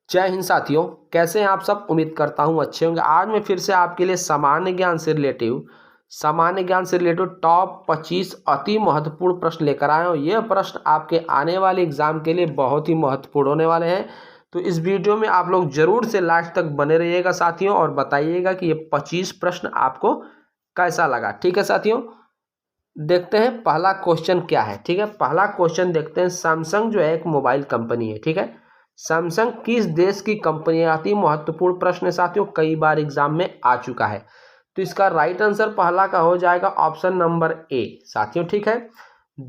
जय हिंद साथियों, कैसे हैं आप सब। उम्मीद करता हूं अच्छे होंगे। आज मैं फिर से आपके लिए सामान्य ज्ञान से रिलेटिव टॉप 25 अति महत्वपूर्ण प्रश्न लेकर आया हूं। यह प्रश्न आपके आने वाले एग्जाम के लिए बहुत ही महत्वपूर्ण होने वाले हैं। तो इस वीडियो में आप लोग जरूर से लास्ट तक बने रहिएगा साथियों, और बताइएगा कि ये 25 प्रश्न आपको कैसा लगा। ठीक है साथियों, देखते हैं पहला क्वेश्चन क्या है। ठीक है, पहला क्वेश्चन देखते हैं। सैमसंग जो है एक मोबाइल कंपनी है। ठीक है, सैमसंग किस देश की कंपनी है। अति महत्वपूर्ण प्रश्न है साथियों, कई बार एग्जाम में आ चुका है। तो इसका राइट आंसर पहला का हो जाएगा ऑप्शन नंबर ए साथियों। ठीक है,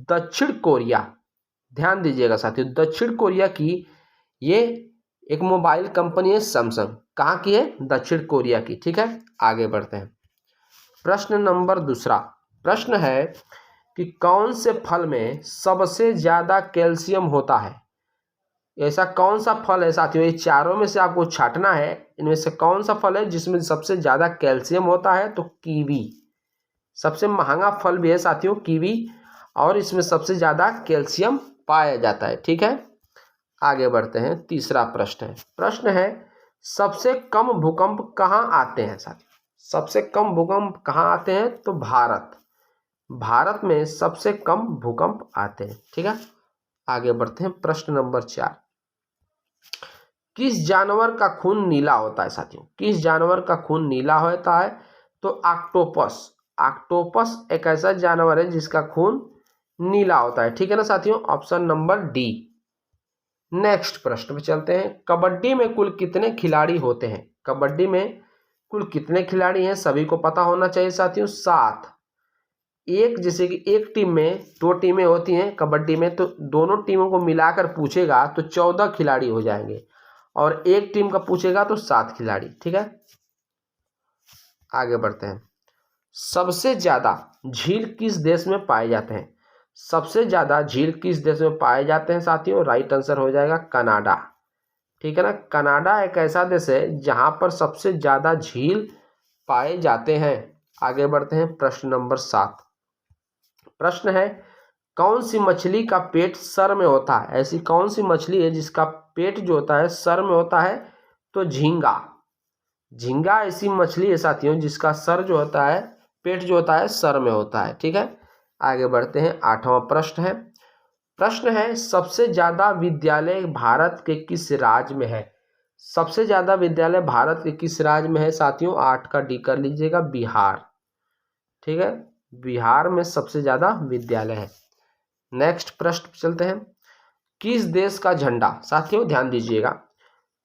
दक्षिण कोरिया। ध्यान दीजिएगा साथियों, दक्षिण कोरिया की ये एक मोबाइल कंपनी है सैमसंग। कहाँ की है? दक्षिण कोरिया की। ठीक है, आगे बढ़ते हैं। प्रश्न नंबर दूसरा प्रश्न है कि कौन से फल में सबसे ज्यादा कैल्शियम होता है। ऐसा कौन सा फल है साथियों, ये चारों में से आपको छांटना है। इनमें से कौन सा फल है जिसमें सबसे ज्यादा कैल्शियम होता है। तो कीवी सबसे महंगा फल भी है साथियों, कीवी, और इसमें सबसे ज्यादा कैल्शियम पाया जाता है। ठीक है, आगे बढ़ते हैं। तीसरा प्रश्न है सबसे कम भूकंप कहाँ आते हैं साथियों। सबसे कम भूकंप कहाँ आते हैं। तो भारत में सबसे कम भूकंप आते हैं। ठीक है, आगे बढ़ते हैं। प्रश्न नंबर 4, किस जानवर का खून नीला होता है साथियों। किस जानवर का खून नीला होता है। तो ऑक्टोपस एक ऐसा जानवर है जिसका खून नीला होता है। ठीक है ना साथियों, ऑप्शन नंबर डी। नेक्स्ट प्रश्न पे चलते हैं। कबड्डी में कुल कितने खिलाड़ी होते हैं। कबड्डी में कुल कितने खिलाड़ी हैं, सभी को पता होना चाहिए साथियों। 7। एक जैसे कि एक टीम में 2 टीमें होती हैं कबड्डी में, तो दोनों टीमों को मिलाकर पूछेगा तो 14 खिलाड़ी हो जाएंगे, और एक टीम का पूछेगा तो 7 खिलाड़ी। ठीक है, आगे बढ़ते हैं। सबसे ज्यादा झील किस देश में पाए जाते हैं। सबसे ज्यादा झील किस देश में पाए जाते हैं साथियों। राइट आंसर हो जाएगा कनाडा। ठीक है ना, कनाडा एक ऐसा देश है जहां पर सबसे ज्यादा झील पाए जाते हैं। आगे बढ़ते हैं। प्रश्न नंबर 7 प्रश्न है कौन सी मछली का पेट सर में होता है। ऐसी कौन सी मछली है जिसका पेट जो होता है सर में होता है। तो झींगा ऐसी मछली है साथियों जिसका सर जो होता है, पेट जो होता है सर में होता है। ठीक है, आगे बढ़ते हैं। 8वां प्रश्न है सबसे ज्यादा विद्यालय भारत के किस राज्य में है। सबसे ज्यादा विद्यालय भारत के किस राज्य में है साथियों। 8 का डी कर लीजिएगा, बिहार। ठीक है, बिहार में सबसे ज्यादा विद्यालय है। नेक्स्ट प्रश्न चलते हैं। किस देश का झंडा साथियों, ध्यान दीजिएगा,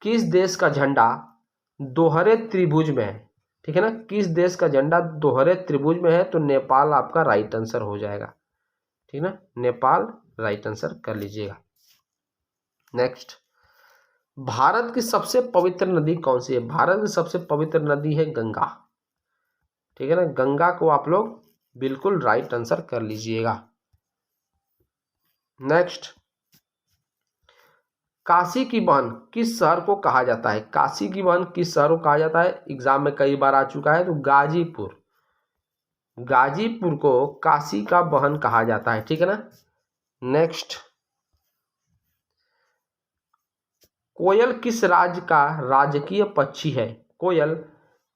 किस देश का झंडा दोहरे त्रिभुज में है। ठीक है ना, किस देश का झंडा दोहरे त्रिभुज में है। तो नेपाल आपका राइट आंसर हो जाएगा। ठीक है ना, नेपाल राइट आंसर कर लीजिएगा। नेक्स्ट, भारत की सबसे पवित्र नदी कौन सी है। भारत की सबसे पवित्र नदी है गंगा। ठीक है ना, गंगा को आप लोग बिल्कुल राइट आंसर कर लीजिएगा। नेक्स्ट, काशी की बहन किस शहर को कहा जाता है। काशी की बहन किस शहर को कहा जाता है। एग्जाम में कई बार आ चुका है। तो गाजीपुर को काशी का बहन कहा जाता है। ठीक है ना। नेक्स्ट, कोयल किस राज्य का राजकीय पक्षी है। कोयल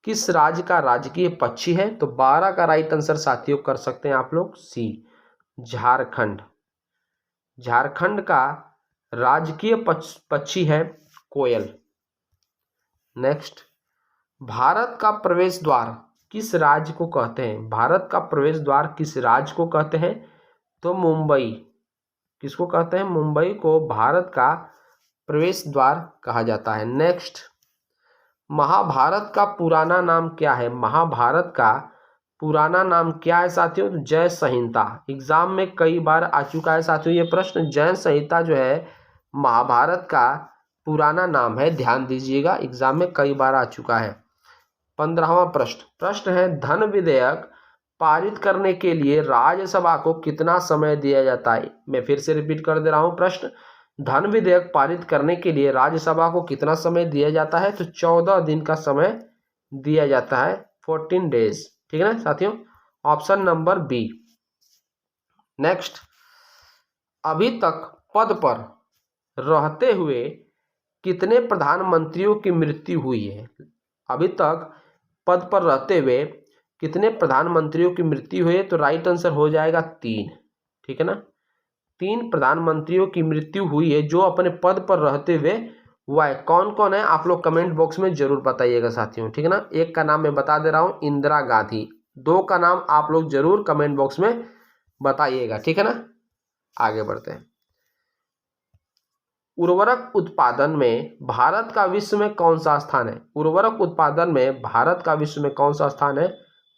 किस राज्य का राजकीय पक्षी है। तो 12 का राइट आंसर साथियों कर सकते हैं आप लोग, सी, झारखंड। झारखंड का राजकीय पक्षी है कोयल। नेक्स्ट, भारत का प्रवेश द्वार किस राज्य को कहते हैं। भारत का प्रवेश द्वार किस राज्य को कहते हैं। तो मुंबई। किसको कहते हैं। मुंबई को भारत का प्रवेश द्वार कहा जाता है। नेक्स्ट, महाभारत का पुराना नाम क्या है। महाभारत का पुराना नाम क्या है साथियों। तो जय संहिता। एग्जाम में कई बार आ चुका है साथियों ये प्रश्न। जय संहिता जो है महाभारत का पुराना नाम है, ध्यान दीजिएगा, एग्जाम में कई बार आ चुका है। 15वां प्रश्न है धन विधेयक पारित करने के लिए राज्यसभा को कितना समय दिया जाता है। मैं फिर से रिपीट कर दे रहा हूं प्रश्न। धन विधेयक पारित करने के लिए राज्यसभा को कितना समय दिया जाता है। तो 14 दिन का समय दिया जाता है, 14 डेज। ठीक है ना साथियों, ऑप्शन नंबर बी। नेक्स्ट, अभी तक पद पर रहते हुए कितने प्रधानमंत्रियों की मृत्यु हुई है? अभी तक पद पर रहते हुए कितने प्रधानमंत्रियों की मृत्यु हुई है? तो राइट आंसर हो जाएगा 3, ठीक है ना। 3 प्रधानमंत्रियों की मृत्यु हुई है जो अपने पद पर रहते हुए हुआ है। कौन कौन है आप लोग कमेंट बॉक्स में जरूर बताइएगा साथियों, ठीक है ना। एक का नाम मैं बता दे रहा हूँ, इंदिरा गांधी। 2 का नाम आप लोग जरूर कमेंट बॉक्स में बताइएगा, ठीक है ना। आगे बढ़ते हैं। उर्वरक उत्पादन में भारत का विश्व में कौन सा स्थान है? उर्वरक उत्पादन में भारत का विश्व में कौन सा स्थान है?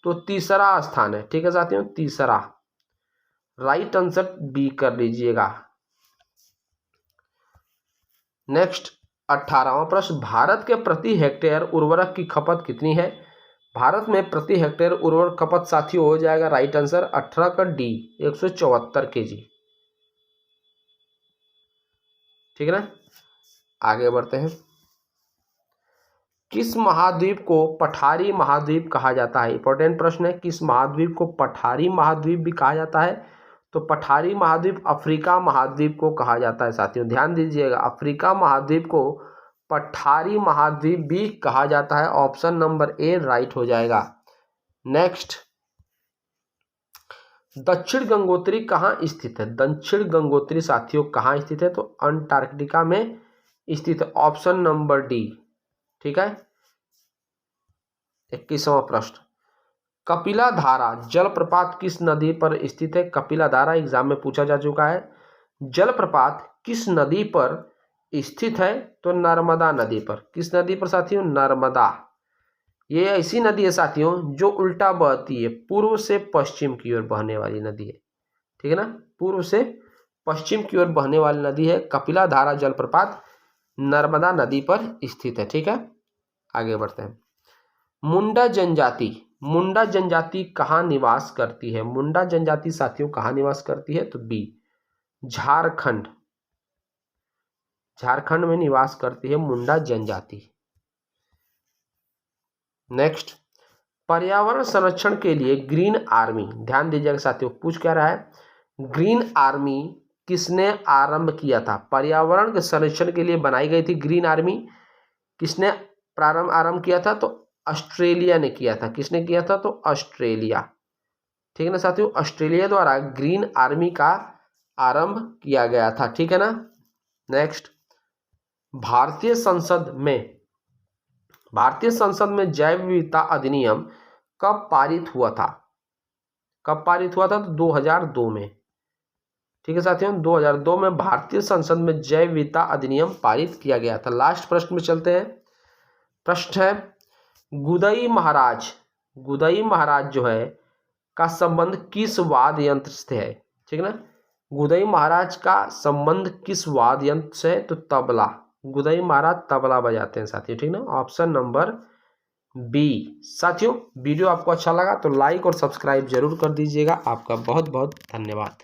तो तीसरा स्थान है, ठीक है साथियों, तीसरा। राइट आंसर बी कर लीजिएगा। नेक्स्ट 18वां प्रश्न, भारत के प्रति हेक्टेयर उर्वरक की खपत कितनी है? भारत में प्रति हेक्टेयर उर्वरक खपत साथियों हो जाएगा राइट आंसर 18 का डी, 174 kg, ठीक है ना। आगे बढ़ते हैं। किस महाद्वीप को पठारी महाद्वीप कहा जाता है? इंपॉर्टेंट प्रश्न है। किस महाद्वीप को पठारी महाद्वीप भी कहा जाता है? तो पठारी महाद्वीप अफ्रीका महाद्वीप को कहा जाता है साथियों, ध्यान दीजिएगा। अफ्रीका महाद्वीप को पठारी महाद्वीप भी कहा जाता है। ऑप्शन नंबर ए राइट हो जाएगा। नेक्स्ट, दक्षिण गंगोत्री कहाँ स्थित है? दक्षिण गंगोत्री साथियों कहाँ स्थित है? तो अंटार्कटिका में स्थित है। ऑप्शन नंबर डी, ठीक है। 21वां प्रश्न, कपिला धारा जलप्रपात किस नदी पर स्थित है? कपिला धारा एग्जाम में पूछा जा चुका है। जलप्रपात किस नदी पर स्थित है? तो नर्मदा नदी पर। किस नदी पर साथियों? नर्मदा। ये ऐसी नदी है साथियों जो उल्टा बहती है, पूर्व से पश्चिम की ओर बहने वाली नदी है, ठीक है ना। पूर्व से पश्चिम की ओर बहने वाली नदी है। कपिला धारा जलप्रपात नर्मदा नदी पर स्थित है, ठीक है। आगे बढ़ते हैं। मुंडा जनजाति कहाँ निवास करती है? मुंडा जनजाति साथियों कहाँ निवास करती है? तो बी, झारखंड। झारखंड में निवास करती है मुंडा जनजाति। नेक्स्ट, पर्यावरण संरक्षण के लिए ग्रीन आर्मी, ध्यान दीजिएगा साथियों, पूछ क्या रहा है? ग्रीन आर्मी किसने आरंभ किया था? पर्यावरण के संरक्षण के लिए बनाई गई थी ग्रीन आर्मी। किसने आरंभ किया था? तो ऑस्ट्रेलिया ने किया था। किसने किया था? तो ऑस्ट्रेलिया, ठीक है ना साथियों। ऑस्ट्रेलिया द्वारा ग्रीन आर्मी का आरंभ किया गया था, ठीक है ना। नेक्स्ट, भारतीय संसद में जैव विविधता अधिनियम कब पारित हुआ था? कब पारित हुआ था? तो 2002 में, ठीक है साथियों। 2002 में भारतीय संसद में जैव विविधता अधिनियम पारित किया गया था। लास्ट प्रश्न में चलते हैं। प्रश्न है, गुदई महाराज जो है का संबंध किस वाद्य यंत्र से है? ठीक है ना। गुदई महाराज का संबंध किस वाद्य यंत्र से है? तो तबला। गुदई महाराज तबला बजाते हैं साथियों, ठीक ना। Option number B. साथियों वीडियो आपको अच्छा लगा तो लाइक और सब्सक्राइब जरूर कर दीजिएगा। आपका बहुत बहुत धन्यवाद।